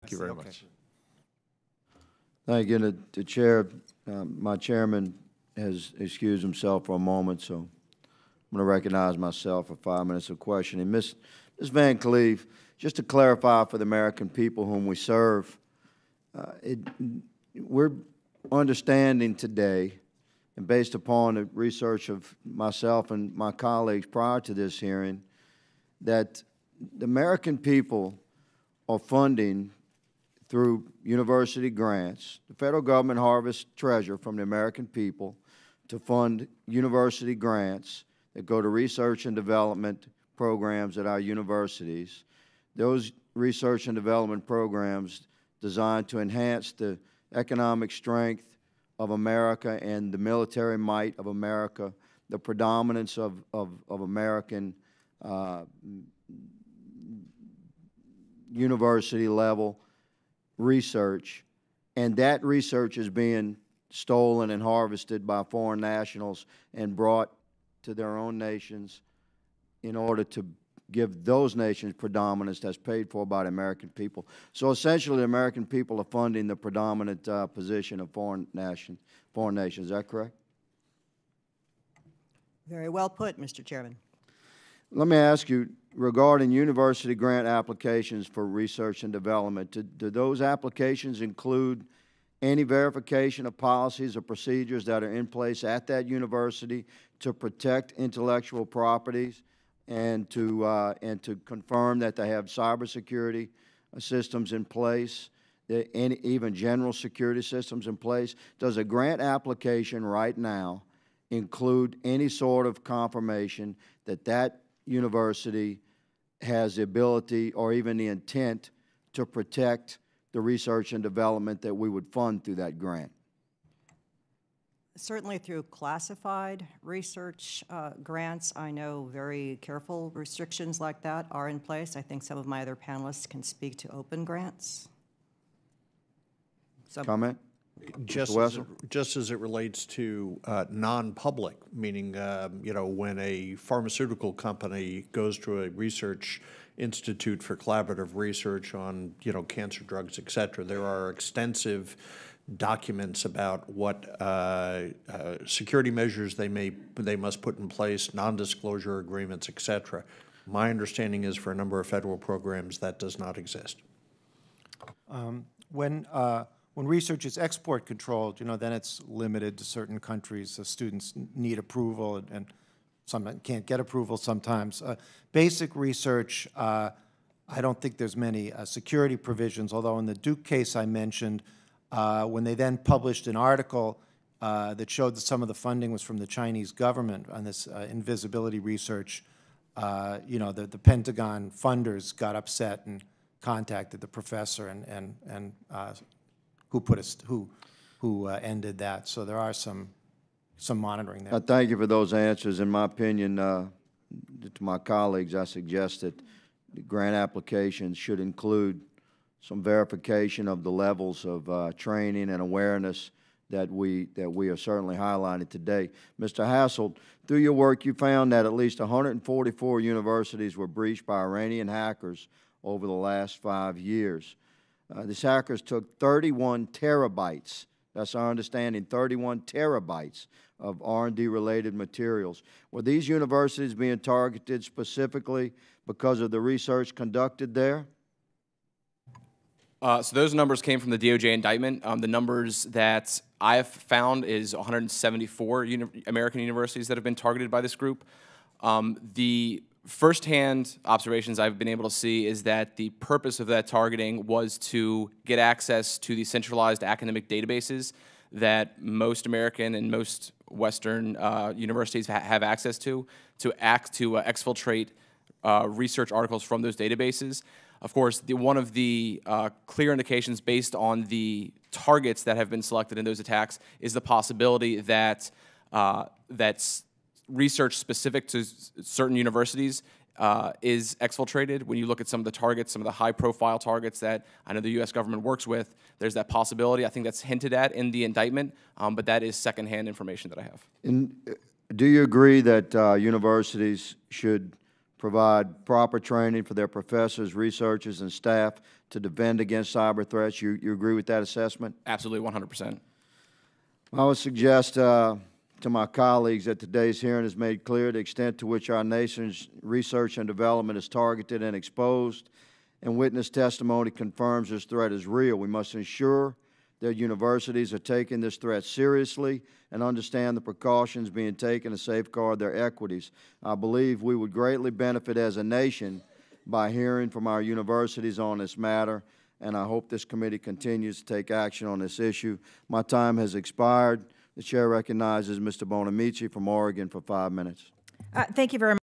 Thank you very much. Thank you. The chair, my chairman has excused himself for a moment, so I'm going to recognize myself for 5 minutes of questioning. Ms. Van Cleave, just to clarify for the American people whom we serve, we're understanding today, and based upon the research of myself and my colleagues prior to this hearing, that the American people are funding through university grants. The federal government harvests treasure from the American people to fund university grants that go to research and development programs at our universities. Those research and development programs designed to enhance the economic strength of America and the military might of America, the predominance of American university-level research, and that research is being stolen and harvested by foreign nationals and brought to their own nations in order to give those nations predominance that's paid for by the American people. So essentially, the American people are funding the predominant position of foreign nations. Is that correct? Very well put, Mr. Chairman. Let me ask you, regarding university grant applications for research and development, do those applications include any verification of policies or procedures that are in place at that university to protect intellectual properties and to confirm that they have cybersecurity systems in place, even general security systems in place? Does a grant application right now include any sort of confirmation that that university has the ability or even the intent to protect the research and development that we would fund through that grant? Certainly through classified research grants, I know very careful restrictions like that are in place. I think some of my other panelists can speak to open grants. Comment? Just as it relates to non-public, meaning, you know, when a pharmaceutical company goes to a research institute for collaborative research on, you know, cancer drugs, et cetera, there are extensive documents about what security measures they must put in place, non-disclosure agreements, et cetera. My understanding is for a number of federal programs that does not exist. When research is export controlled, you know, then it's limited to certain countries. So students need approval, and some can't get approval sometimes. Basic research, I don't think there's many security provisions, although in the Duke case I mentioned, when they then published an article that showed that some of the funding was from the Chinese government on this invisibility research, you know, the Pentagon funders got upset and contacted the professor and who ended that. So there are some monitoring there. Thank you for those answers. In my opinion, to my colleagues, I suggest that the grant applications should include some verification of the levels of training and awareness that we are certainly highlighting today. Mr. Hassold, through your work, you found that at least 144 universities were breached by Iranian hackers over the last 5 years. These hackers took 31 terabytes, that's our understanding, 31 terabytes of R&D related materials. Were these universities being targeted specifically because of the research conducted there? So those numbers came from the DOJ indictment. The numbers that I have found is 174 American universities that have been targeted by this group. The firsthand observations I've been able to see is that the purpose of that targeting was to get access to the centralized academic databases that most American and most Western universities have access to exfiltrate research articles from those databases. Of course, one of the clear indications based on the targets that have been selected in those attacks is the possibility that that's research specific to certain universities is exfiltrated. When you look at some of the targets, some of the high-profile targets that I know the U.S. government works with, there's that possibility. I think that's hinted at in the indictment, but that is secondhand information that I have. And do you agree that universities should provide proper training for their professors, researchers, and staff to defend against cyber threats. You agree with that assessment? Absolutely, 100%. I would suggest to my colleagues that today's hearing has made clear the extent to which our nation's research and development is targeted and exposed, and witness testimony confirms this threat is real. We must ensure that universities are taking this threat seriously and understand the precautions being taken to safeguard their equities. I believe we would greatly benefit as a nation by hearing from our universities on this matter, and I hope this committee continues to take action on this issue. My time has expired. The chair recognizes Mr. Bonamici from Oregon for 5 minutes. Thank you very much.